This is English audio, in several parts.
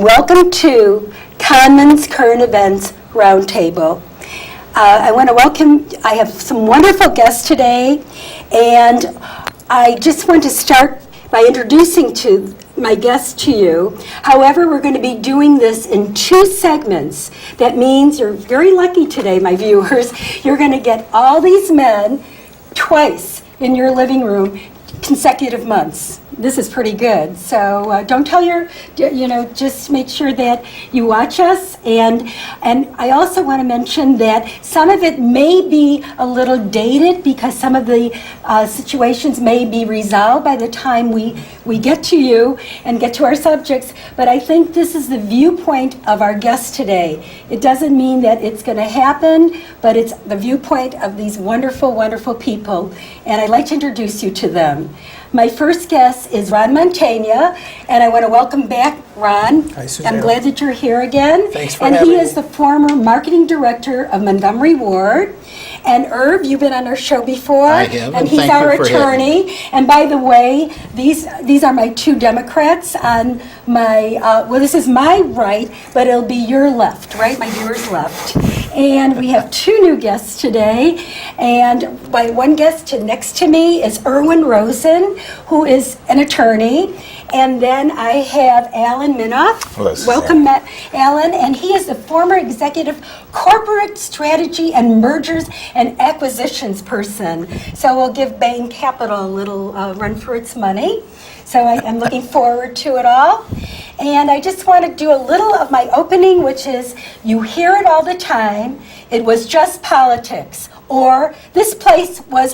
and welcome to Cahnmann's Current Events Roundtable. I want to welcome, I have some wonderful guests today, and I just want to start by introducing my guests to you. However, we're going to be doing this in two segments. That means you're very lucky today, my viewers. You're going to get all these men twice in your living room, consecutive months. This is pretty good. So don't tell just make sure that you watch us. And I also want to mention that some of it may be a little dated because some of the situations may be resolved by the time we get to you and get to our subjects. But I think this is the viewpoint of our guests today. It doesn't mean that it's going to happen, but it's the viewpoint of these wonderful, wonderful people. And I'd like to introduce you to them. My first guest is Ron Montegna, and I want to welcome back Ron. Hi, Suzanne. I'm glad that you're here again. Thanks for having me. And he is the former marketing director of Montgomery Ward. And Irv, you've been on our show before. I have, and he's our attorney. And by the way, these are my two Democrats on my, this is my right, but it'll be your left, right? My viewer's left. And we have two new guests today. And my one guest next to me is Iewin Rosen, who is an attorney. And then I have Alan Minoff. Hello, welcome, Alan. And he is the former executive corporate strategy and mergers and acquisitions person. So we'll give Bain Capital a little run for its money. So I'm looking forward to it all. And I just want to do a little of my opening, which is you hear it all the time. It was just politics. Or this place was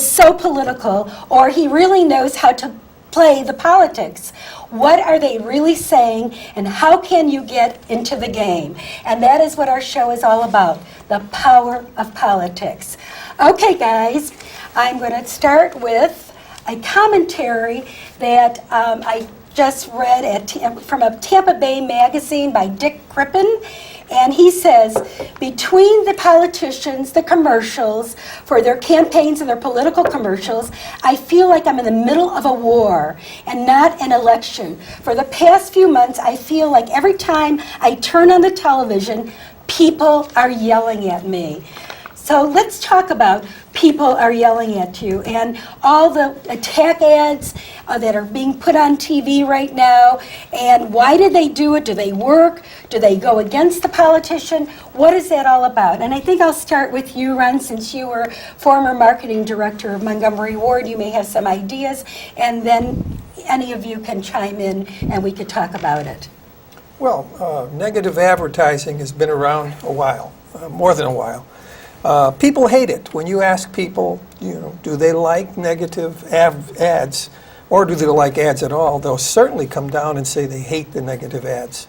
so political. Or he really knows how to play the politics. What are they really saying, and how can you get into the game? And that is what our show is all about, the power of politics. Okay, guys, I'm going to start with a commentary that I just read from a Tampa Bay magazine by Dick Crippen. And he says, between the politicians, the commercials, for their campaigns and their political commercials, I feel like I'm in the middle of a war and not an election. For the past few months, I feel like every time I turn on the television, people are yelling at me. So let's talk about people are yelling at you and all the attack ads that are being put on TV right now. And why did they do it? Do they work? Do they go against the politician? What is that all about? And I think I'll start with you, Ron, since you were former marketing director of Montgomery Ward. You may have some ideas, and then any of you can chime in and we could talk about it. Well, negative advertising has been around a while, more than a while. People hate it. When you ask people, do they like negative ads, or do they like ads at all, they'll certainly come down and say they hate the negative ads.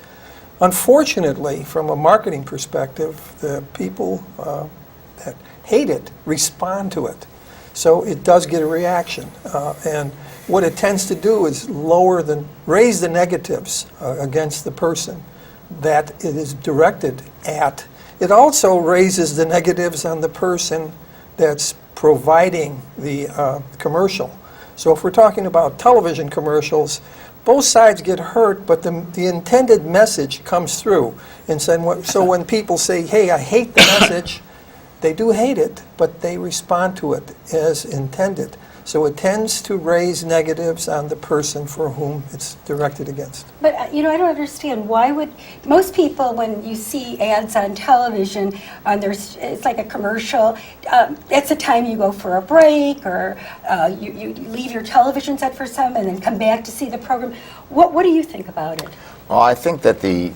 Unfortunately, from a marketing perspective, the people that hate it respond to it. So it does get a reaction. And what it tends to do is raise the negatives against the person that it is directed at. It also raises the negatives on the person that's providing the commercial. So if we're talking about television commercials, both sides get hurt, but the intended message comes through. And so when people say, hey, I hate the message, they do hate it, but they respond to it as intended. So it tends to raise negatives on the person for whom it's directed against. But, I don't understand. Why would most people, when you see ads on television, it's like a commercial, it's a time you go for a break, or you leave your television set for some and then come back to see the program. What do you think about it? Well, I think that the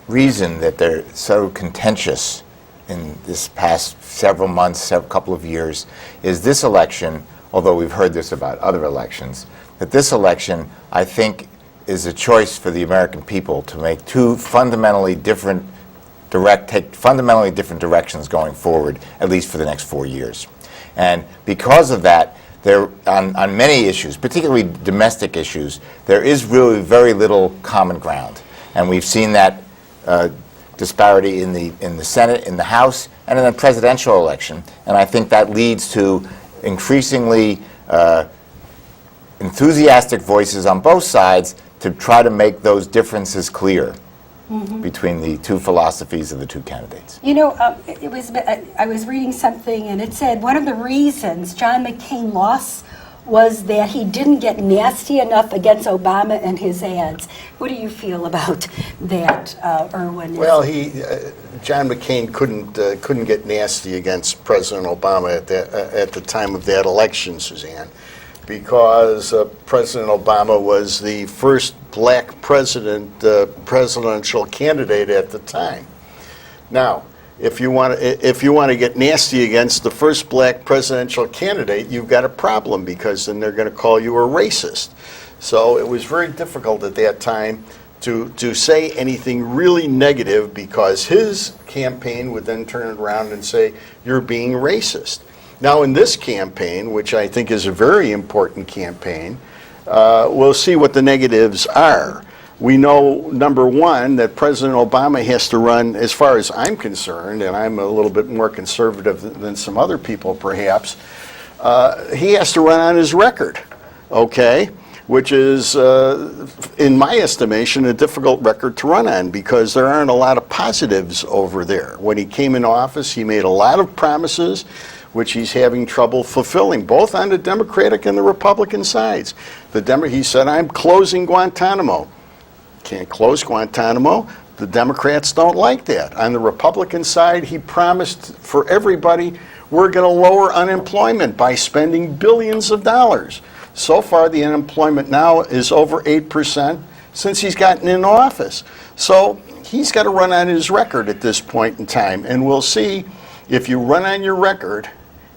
reason that they're so contentious in this past several months, couple of years, is this election, although we've heard this about other elections, that this election, I think, is a choice for the American people to make two fundamentally different directions going forward, at least for the next 4 years. And because of that, on many issues, particularly domestic issues, there is really very little common ground. And we've seen that disparity in the Senate, in the House, and in the presidential election. And I think that leads to increasingly enthusiastic voices on both sides to try to make those differences clear between the two philosophies of the two candidates. You know, I was reading something, and it said one of the reasons John McCain lost was that he didn't get nasty enough against Obama and his ads. What do you feel about that, Irwin? Well, John McCain couldn't get nasty against President Obama at the time of that election, Suzanne, because President Obama was the first black presidential candidate at the time. Now, if you want to get nasty against the first black presidential candidate, you've got a problem, because then they're going to call you a racist. So it was very difficult at that time to say anything really negative, because his campaign would then turn around and say, you're being racist. Now in this campaign, which I think is a very important campaign, we'll see what the negatives are. We know, number one, that President Obama has to run, as far as I'm concerned, and I'm a little bit more conservative than some other people perhaps, he has to run on his record, okay? Which is, in my estimation, a difficult record to run on, because there aren't a lot of positives over there. When he came into office, he made a lot of promises, which he's having trouble fulfilling, both on the Democratic and the Republican sides. He said, I'm closing Guantanamo. Can't close Guantanamo. The Democrats don't like that. On the Republican side, he promised for everybody, we're going to lower unemployment by spending billions of dollars. So far, the unemployment now is over 8% since he's gotten in office. So he's got to run on his record at this point in time, and we'll see if you run on your record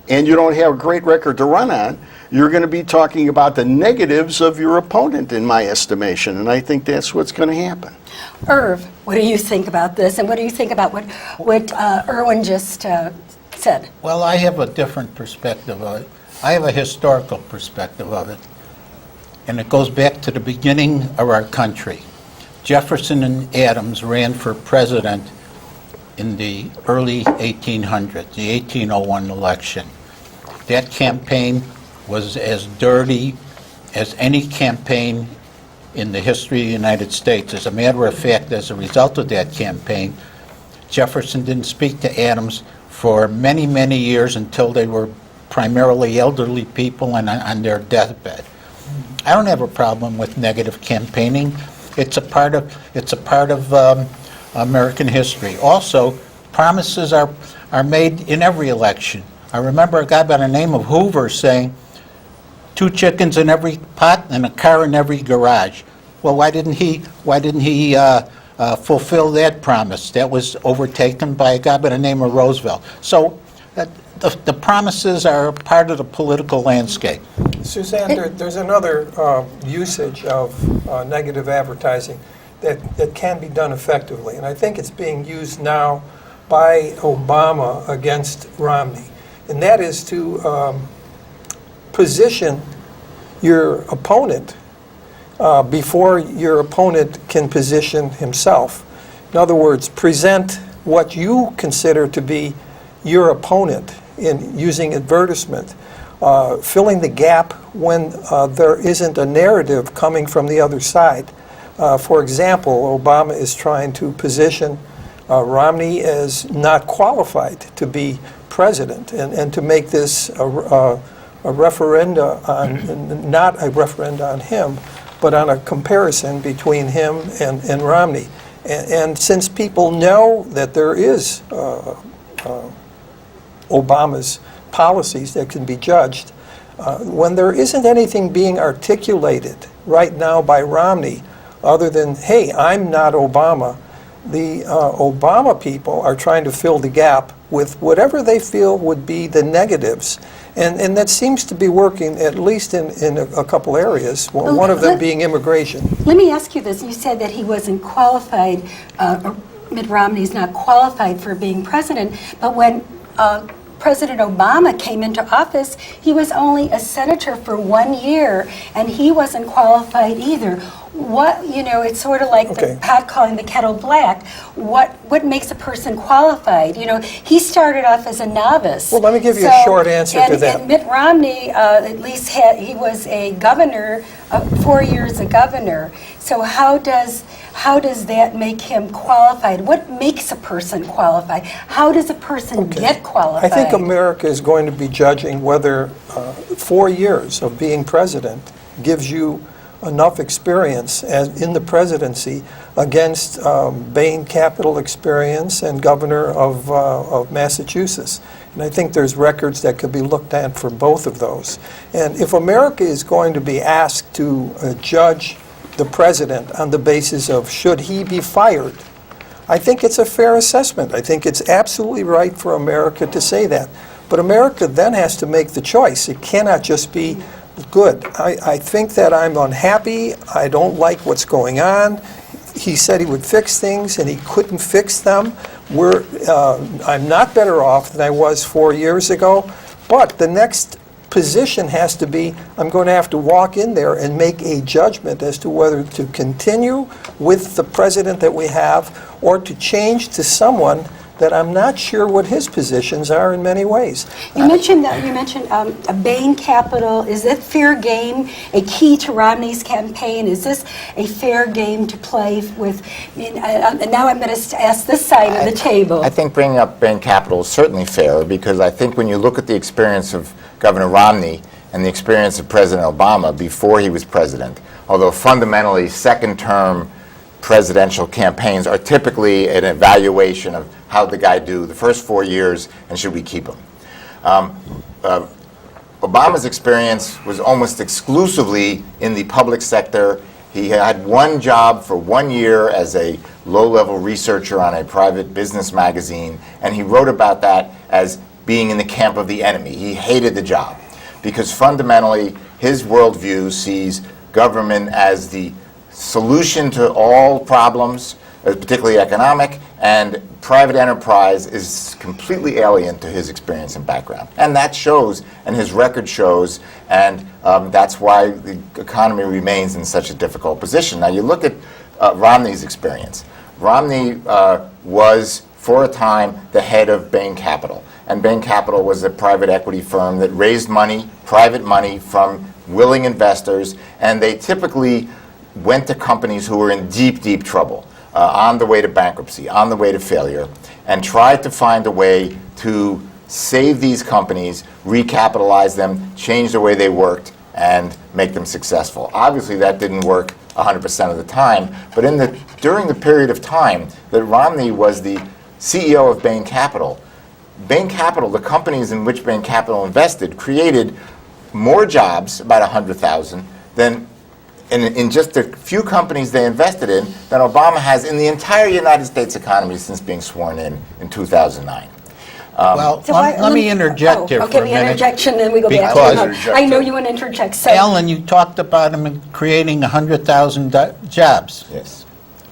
and you don't have a great record to run on, you're going to be talking about the negatives of your opponent, in my estimation, and I think that's what's going to happen. Irv, what do you think about this, and what do you think about what Irwin just said? Well, I have a different perspective of it. I have a historical perspective of it, and it goes back to the beginning of our country. Jefferson and Adams ran for president in the early 1800s, the 1801 election. That campaign was as dirty as any campaign in the history of the United States. As a matter of fact, as a result of that campaign, Jefferson didn't speak to Adams for many, many years until they were primarily elderly people and on their deathbed. I don't have a problem with negative campaigning. It's a part of American history. Also, promises are made in every election. I remember a guy by the name of Hoover saying, 2 chickens in every pot and a car in every garage. Well, why didn't he fulfill that promise? That was overtaken by a guy by the name of Roosevelt. So the promises are part of the political landscape. Suzanne, there's another usage of negative advertising that can be done effectively, and I think it's being used now by Obama against Romney, and that is to position your opponent before your opponent can position himself. In other words, present what you consider to be your opponent in using advertisement, filling the gap when there isn't a narrative coming from the other side. For example, Obama is trying to position Romney as not qualified to be president, and to make this a referenda on, not a referenda on him, but on a comparison between him and Romney. And since people know that there is Obama's policies that can be judged, when there isn't anything being articulated right now by Romney other than, hey, I'm not Obama, the Obama people are trying to fill the gap with whatever they feel would be the negatives. And that seems to be working, at least in a couple areas, one of them being immigration. Let me ask you this. You said that he wasn't qualified, Mitt Romney's not qualified for being president, but when President Obama came into office, he was only a senator for 1 year, and he wasn't qualified either. what, it's sort of like Okay. the pot calling the kettle black. What makes a person qualified? He started off as a novice. Well, let me give you a short answer to that. And Mitt Romney, at least he was a governor, 4 years a governor. So how does that make him qualified? What makes a person qualified? How does a person get I qualified? think America is going to be judging whether 4 years of being president gives you enough experience in the presidency against Bain Capital experience and governor of Massachusetts. And I think there's records that could be looked at for both of those. And if America is going to be asked to judge the president on the basis of should he be fired, I think it's a fair assessment. I think it's absolutely right for America to say that. But America then has to make the choice. It cannot just be good. I think that I'm unhappy. I don't like what's going on. He said he would fix things, and he couldn't fix them. I'm not better off than I was 4 years ago, but the next position has to be, I'm going to have to walk in there and make a judgment as to whether to continue with the president that we have or to change to someone that I'm not sure what his positions are in many ways. You mentioned a Bain Capital. Is that fair game a key to Romney's campaign? Is this a fair game to play with? And now I'm going to ask this side of the table. I think bringing up Bain Capital is certainly fair because I think when you look at the experience of Governor Romney and the experience of President Obama before he was president, although fundamentally second-term presidential campaigns are typically an evaluation of how the guy do the first 4 years and should we keep him. Obama's experience was almost exclusively in the public sector. He had one job for 1 year as a low-level researcher on a private business magazine, and he wrote about that as being in the camp of the enemy. He hated the job because fundamentally his worldview sees government as the solution to all problems, particularly economic, and private enterprise is completely alien to his experience and background. And that shows, and his record shows, and that's why the economy remains in such a difficult position. Now you look at Romney's experience. Romney was, for a time, the head of Bain Capital. And Bain Capital was a private equity firm that raised money, private money, from willing investors, and they typically went to companies who were in deep, deep trouble, on the way to bankruptcy, on the way to failure, and tried to find a way to save these companies, recapitalize them, change the way they worked, and make them successful. Obviously, that didn't work 100% of the time, but during the period of time that Romney was the CEO of Bain Capital, the companies in which Bain Capital invested, created more jobs, about 100,000, than in just a few companies they invested in than Obama has in the entire United States economy since being sworn in 2009. Well, let me interject here for a minute. Okay, interjection, then we go back because to I know you want to interject. So, Alan, you talked about him creating 100,000 jobs Yes.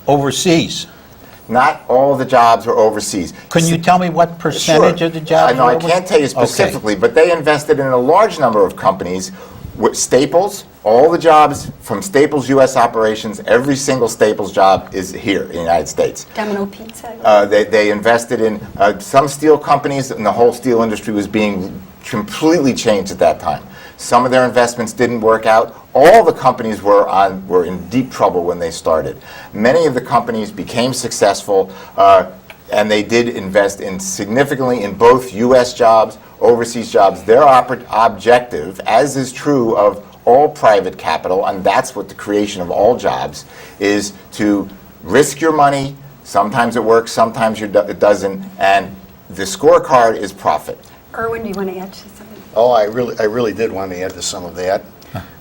overseas. Not all the jobs were overseas. Can you tell me what percentage of the jobs No, were I can't tell you specifically, Okay. but they invested in a large number of companies. Staples, all the jobs from Staples U.S. operations, every single Staples job is here in the United States. Domino Pizza. They invested in some steel companies, and the whole steel industry was being completely changed at that time. Some of their investments didn't work out. All the companies were in deep trouble when they started. Many of the companies became successful, and they did invest significantly in both U.S. jobs, overseas jobs. Their objective, as is true of all private capital, and that's what the creation of all jobs, is to risk your money. Sometimes it works, sometimes it doesn't, and the scorecard is profit. Irwin, do you want to add to something? Oh, I really did want to add to some of that.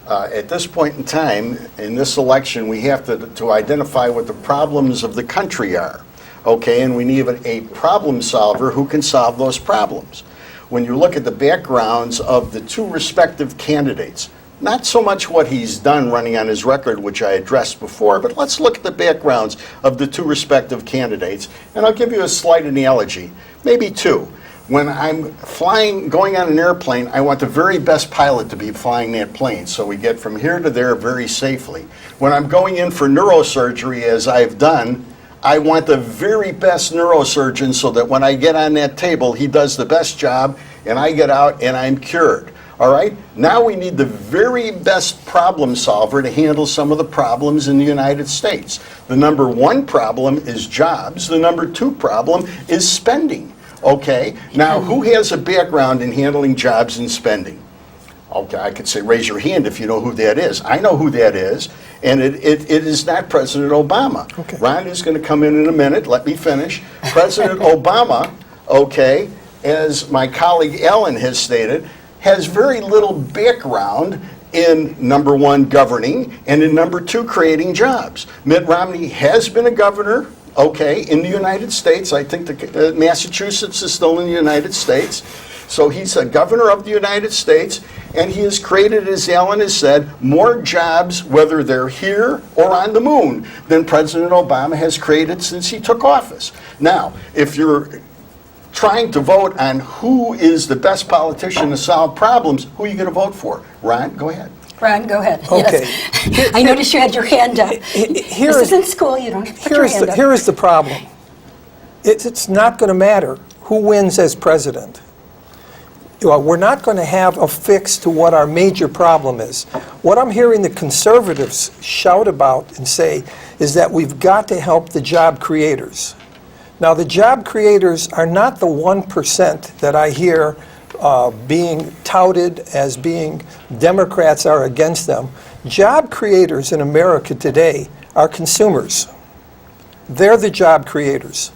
At this point in time, in this election, we have to identify what the problems of the country are, okay? And we need a problem solver who can solve those problems. When you look at the backgrounds of the two respective candidates, not so much what he's done running on his record, which I addressed before, but let's look at the backgrounds of the two respective candidates. And I'll give you a slight analogy, maybe two. When I'm going on an airplane, I want the very best pilot to be flying that plane, so we get from here to there very safely. When I'm going in for neurosurgery, as I've done, I want the very best neurosurgeon so that when I get on that table, he does the best job, and I get out and I'm cured. All right? Now we need the very best problem solver to handle some of the problems in the United States. The number one problem is jobs. The number two problem is spending. Okay? Now, who has a background in handling jobs and spending? Okay, I could say raise your hand if you know who that is. I know who that is, and it is not President Obama. Okay. Ron is going to come in a minute. Let me finish. President Obama, okay, as my colleague Ellen has stated, has very little background in, number one, governing, and in number two, creating jobs. Mitt Romney has been a governor, okay, in the United States. I think Massachusetts is still in the United States. So he's a governor of the United States, and he has created, as Alan has said, more jobs, whether they're here or on the moon, than President Obama has created since he took office. Now, if you're trying to vote on who is the best politician to solve problems, who are you going to vote for? Ron, go ahead. Ron, go ahead. Okay. Yes. I noticed you had your hand up. Here This is- isn't school, you don't have to put your hand up. Here is the problem. It's not going to matter who wins as president. We're not going to have a fix to what our major problem is. What I'm hearing the conservatives shout about and say is that we've got to help the job creators. Now, the job creators are not the 1% that I hear being touted as being Democrats are against them. Job creators in America today are consumers. They're the job creators.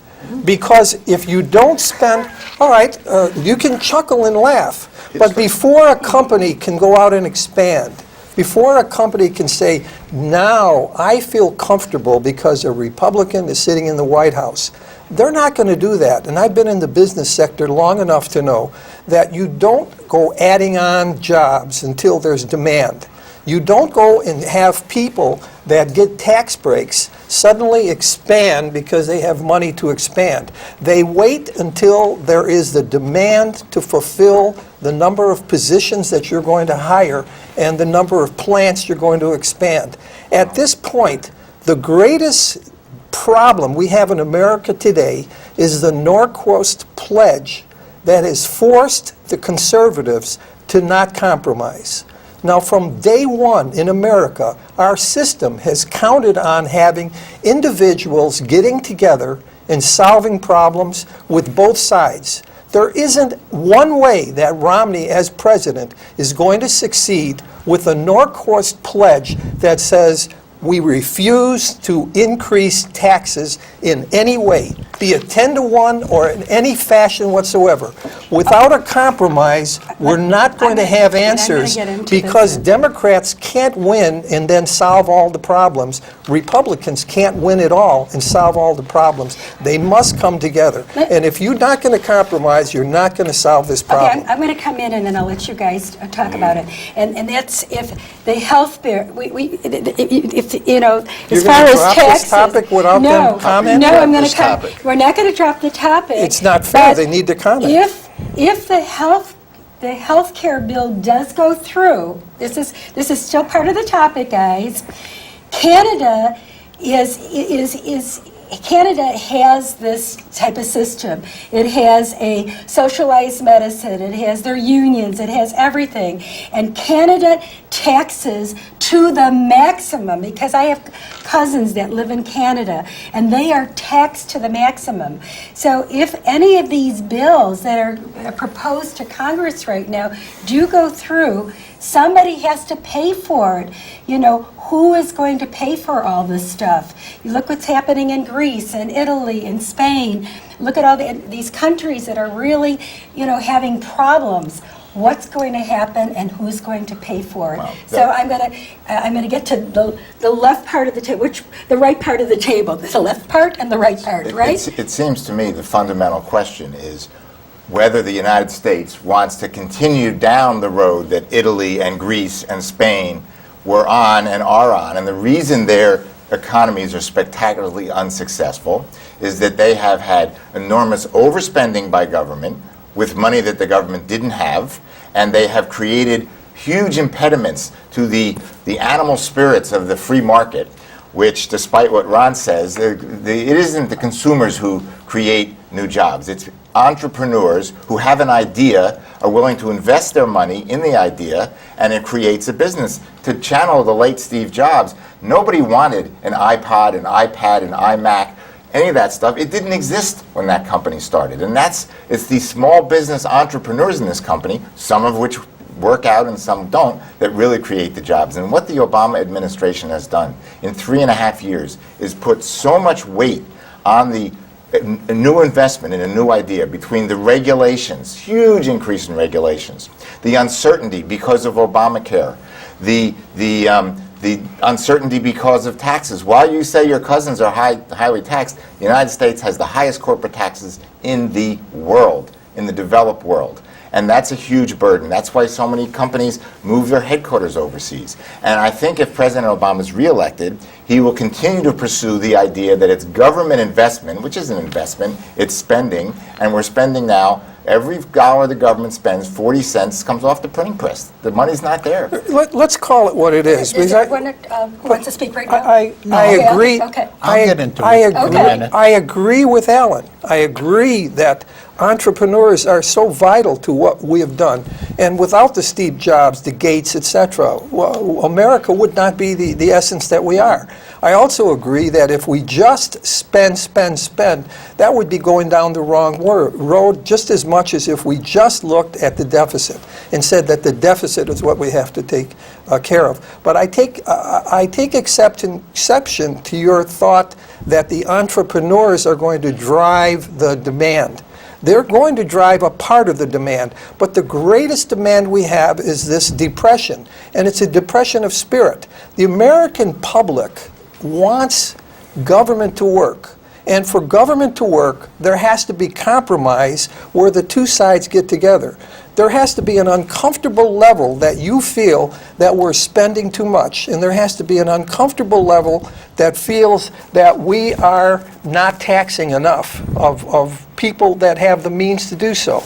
Because if you don't spend, all right, you can chuckle and laugh, but before a company can go out and expand, before a company can say, now I feel comfortable because a Republican is sitting in the White House, they're not going to do that. And I've been in the business sector long enough to know that you don't go adding on jobs until there's demand. You don't go and have people that get tax breaks suddenly expand because they have money to expand. They wait until there is the demand to fulfill the number of positions that you're going to hire and the number of plants you're going to expand. At this point, the greatest problem we have in America today is the Norquist Pledge that has forced the conservatives to not compromise. Now, from day one in America, our system has counted on having individuals getting together and solving problems with both sides. There isn't one way that Romney, as president, is going to succeed with a Norquist Pledge that says we refuse to increase taxes in any way, be it 10-to-1 or in any fashion whatsoever. Without a compromise, we're not going to have answers because Democrats can't win and then solve all the problems. Republicans can't win it all and solve all the problems. They must come together. And if you're not going to compromise, you're not going to solve this problem. Okay, I'm going to come in and then I'll let you guys talk about it. And that's if the health bill, if you know, You're as far gonna as drop taxes. this topic without them commenting? No, I'm going This to come. topic. We're not going to drop the topic. It's not fair. but They need to comment. If the health care bill does go through, this is still part of the topic, guys. Canada Canada has this type of system. It has a socialized medicine, it has their unions, it has everything. And Canada taxes to the maximum, because I have cousins that live in Canada, and they are taxed to the maximum. So if any of these bills that are proposed to Congress right now do go through, somebody has to pay for it. You know, who is going to pay for all this stuff? You look what's happening in Greece and Italy and Spain. Look at all these countries that are really, you know, having problems. What's going to happen and who's going to pay for it? Wow, So I'm gonna get to the left part of the table, the right part of the table, the left part and the right part, right? It seems to me the fundamental question is whether the United States wants to continue down the road that Italy and Greece and Spain were on and are on. And the reason their economies are spectacularly unsuccessful is that they have had enormous overspending by government, with money that the government didn't have, and they have created huge impediments to the animal spirits of the free market, which, despite what Ron says, it isn't the consumers who create new jobs. It's entrepreneurs who have an idea, are willing to invest their money in the idea, and it creates a business. To channel the late Steve Jobs, nobody wanted an iPod, an iPad, an iMac, any of that stuff. It didn't exist when that company started. And it's these small business entrepreneurs in this company, some of which work out and some don't, that really create the jobs. And what the Obama administration has done in 3.5 years is put so much weight on a new investment in a new idea, between the regulations, huge increase in regulations, the uncertainty because of Obamacare, the uncertainty because of taxes. While you say your cousins are highly taxed, the United States has the highest corporate taxes in the world, in the developed world. And that's a huge burden. That's why so many companies move their headquarters overseas. And I think if President Obama is reelected, he will continue to pursue the idea that it's government investment, which is an investment, it's spending, and we're spending now, every dollar the government spends, 40 cents comes off the printing press. The money's not there. Let's call it what it is. Is there anyone who wants to speak right now? I agree. Okay. I'll get into it in a minute. I agree with Alan. I agree that entrepreneurs are so vital to what we have done. And without the Steve Jobs, the Gates, etc., America would not be the essence that we are. I also agree that if we just spend, that would be going down the wrong road just as much as if we just looked at the deficit and said that the deficit is what we have to take care of. But I take exception to your thought that the entrepreneurs are going to drive the demand. They're going to drive a part of the demand, but the greatest demand we have is this depression, and it's a depression of spirit. The American public wants government to work, and for government to work, there has to be compromise where the two sides get together. There has to be an uncomfortable level that you feel that we're spending too much, and there has to be an uncomfortable level that feels that we are not taxing enough of people that have the means to do so.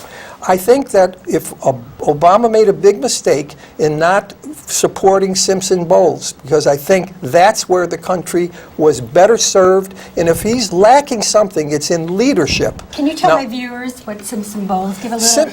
I think that if Obama made a big mistake in not supporting Simpson Bowles, because I think that's where the country was better served, and if he's lacking something, it's in leadership. Can you tell Now, my viewers what Simpson Bowles? Give a little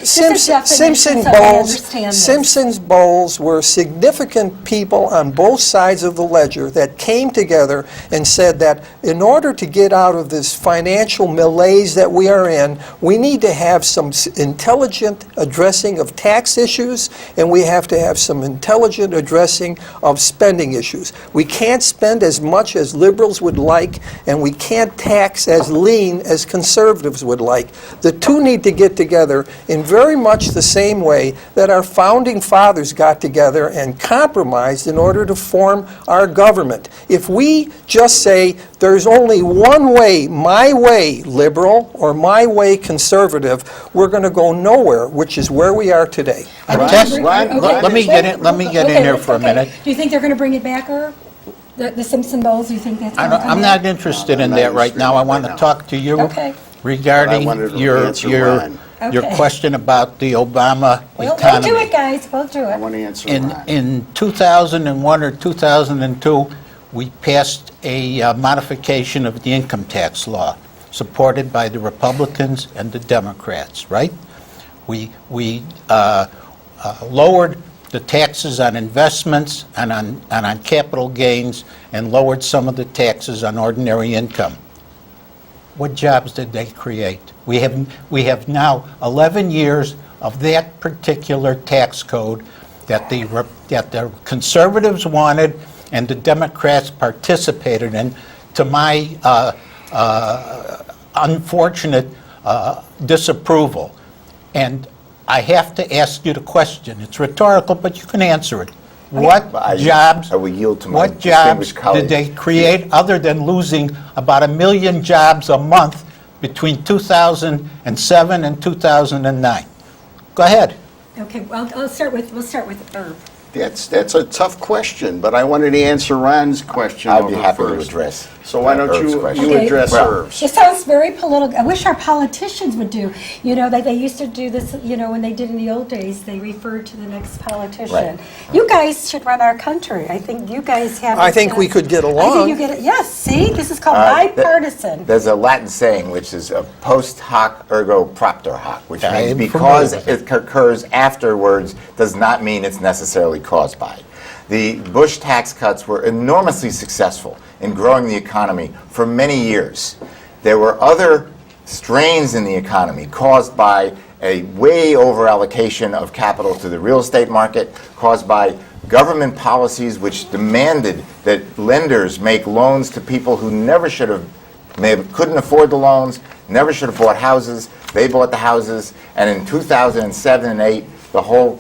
Simpson Bowles were significant people on both sides of the ledger that came together and said that in order to get out of this financial malaise that we are in, we need to have some intelligent addressing of tax issues, and we have to have some intelligent addressing of spending issues. We can't spend as much as liberals would like, and we can't tax as lean as conservatives would like. The two need to get together in very much the same way that our founding fathers got together and compromised in order to form our government. If we just say there's only one way, my way liberal or my way conservative, we're going to go nowhere, which is where we are today. Let me get in here for a minute. Do you think they're going to bring it back, Irv? The Simpson Bowles, do you think that's going to come I'm back? not interested in that right now. I want to talk to you regarding I wanted to your answer Ron. question about the Obama We'll economy. do it, guys. We'll do I it. want to answer Ron. In 2001 or 2002, we passed a modification of the income tax law, supported by the Republicans and the Democrats, right? We lowered the taxes on investments and on capital gains, and lowered some of the taxes on ordinary income. What jobs did they create? We have now 11 years of that particular tax code that the conservatives wanted and the Democrats participated in, to my unfortunate disapproval. And I have to ask you the question. It's rhetorical, but you can answer it. What jobs did they create other than losing about 1 million jobs a month between 2007 and 2009? Go ahead. Okay, well, we'll start with Irv. That's a tough question, but I wanted to answer Ron's question. I'd be over happy to first. address. So why don't Irv's you question. Okay. address Well, Irv's? It sounds very political. I wish our politicians would do, that they used to do this, when they did in the old days, they referred to the next politician. Right. You guys should run our country. I think you guys have. I think we could get I along. think you get it. Yes, see, this is called Th- bipartisan. There's a Latin saying which is post hoc ergo propter hoc, which I means am because familiar with it occurs afterwards does not mean it's necessarily caused by. The Bush tax cuts were enormously successful in growing the economy for many years. There were other strains in the economy caused by a way over allocation of capital to the real estate market, caused by government policies which demanded that lenders make loans to people who never should have, couldn't afford the loans, never should have bought houses. They bought the houses, and in 2007 and 8, the whole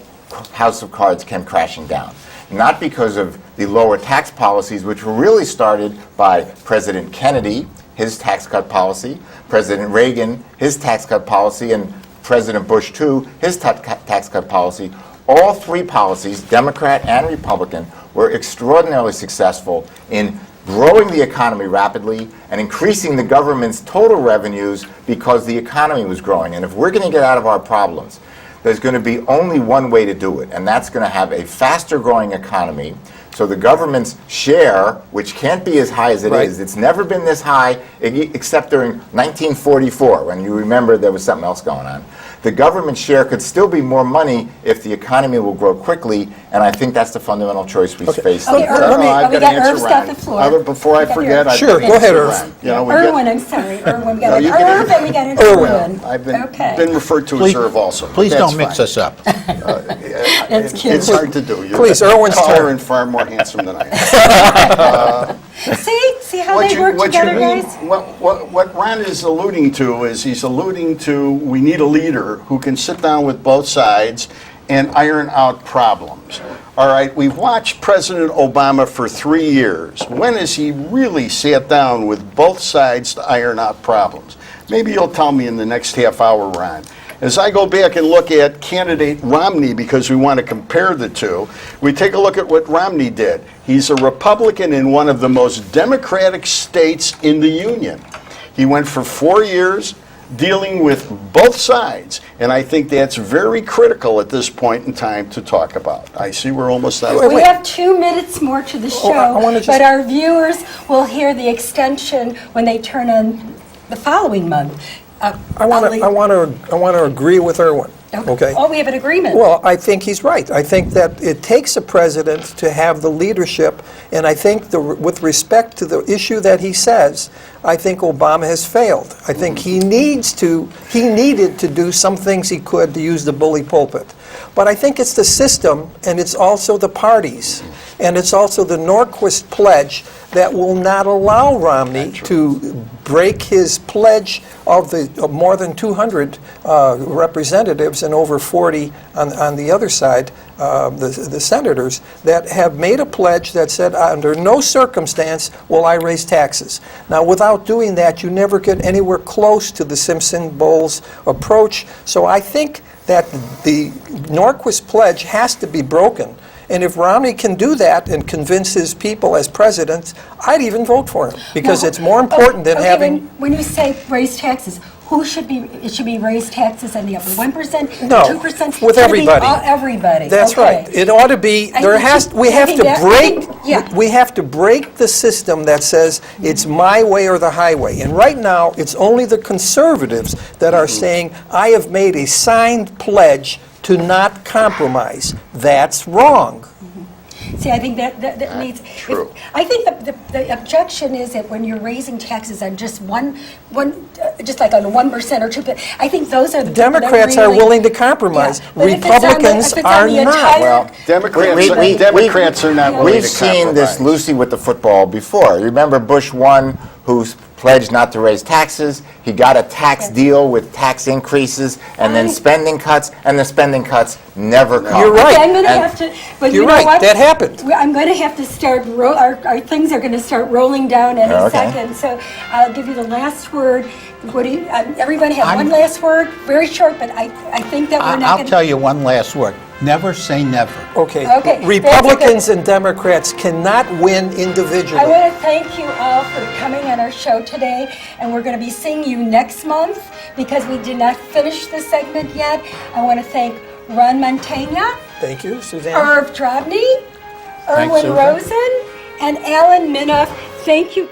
house of cards came crashing down. Not because of the lower tax policies, which were really started by President Kennedy, his tax cut policy, President Reagan, his tax cut policy, and President Bush, too, his tax cut policy. All three policies, Democrat and Republican, were extraordinarily successful in growing the economy rapidly and increasing the government's total revenues because the economy was growing. And if we're going to get out of our problems, there's going to be only one way to do it, and that's going to have a faster growing economy. So the government's share, which can't be as high as it Right. is, it's never been this high except during 1944, when you remember there was something else going on. The government share could still be more money if the economy will grow quickly, and I think that's the fundamental choice we face. Okay, Irv, No, we I've got got to answer Irv's got Ron. the floor. Before I We got forget, Irv. I've Sure, got to go ahead, answer Irv. Ron. You know, we get- Irwin, I'm sorry. Irwin, we got No, an you can- Irv and we got an Irwin. Irwin. I've been Okay. referred to as Please- Irv also. Please That's don't mix fine. us up. That's cute. It's hard to do. You're Please, Irwin's taller turn. and far more handsome than I am. See how they work together, guys? What Ron is alluding to is he's alluding to we need a leader who can sit down with both sides and iron out problems. All right, we've watched President Obama for 3 years. When has he really sat down with both sides to iron out problems? Maybe you'll tell me in the next half hour, Ron. As I go back and look at candidate Romney, because we want to compare the two, we take a look at what Romney did. He's a Republican in one of the most democratic states in the Union. He went for 4 years dealing with both sides, and I think that's very critical at this point in time to talk about. I see we're almost out of We have 2 minutes more to the show, I wanna just- but our viewers will hear the extension when they turn on the following month. I want to agree with Irwin. Okay. Oh, we have an agreement. Well, I think he's right. I think that it takes a president to have the leadership, and I think with respect to the issue that he says, I think Obama has failed. I think he needed to do some things he could to use the bully pulpit. But I think it's the system, and it's also the parties, and it's also the Norquist pledge that will not allow Romney to break his pledge of more than 200 representatives and over 40 on the other side, the senators, that have made a pledge that said, under no circumstance will I raise taxes. Now, without doing that, you never get anywhere close to the Simpson-Bowles approach. So I think that the Norquist pledge has to be broken. And if Romney can do that and convince his people as president, I'd even vote for him, because it's more important than having... When you say raise taxes, it should be raised taxes on the upper 1%, No, 2%? with Should it be everybody. Everybody. That's Okay. right. It ought to be, we have to break the system that says it's my way or the highway. And right now, it's only the conservatives that are saying, I have made a signed pledge to not compromise. That's wrong. See, I think that needs... true. I think the objection is that when you're raising taxes on just just like on 1% or 2%, I think those are the people that Democrats are really- willing to compromise. Yeah, but if it's on the- Republicans if it's on are the not. entire- Well, Democrats are not willing We've to seen this compromise. Lucy with the football before. You remember Bush 1, who pledged not to raise taxes. He got a tax deal with tax increases and then spending cuts, and the spending cuts never come. You're right. Okay, I'm going to And- have to, but You're you know right, what? that happened. I'm going to have to start, our things are going to start rolling down any Okay. second. So I'll give you the last word. What do you, everybody have one I'm- last word? Very short, but I think that we're not I'll going to... tell you one last word. Never say never. Okay. Okay, that's Republicans and Democrats cannot win individually. I want to thank you all for coming on our show today, and we're going to be seeing you next month because we did not finish the segment yet. I want to thank Ron Montegna, Thank you, Suzanne. Irv Drobnay, Thanks, Iewin Susan. Rosen, and Alan Minoff. Thank you.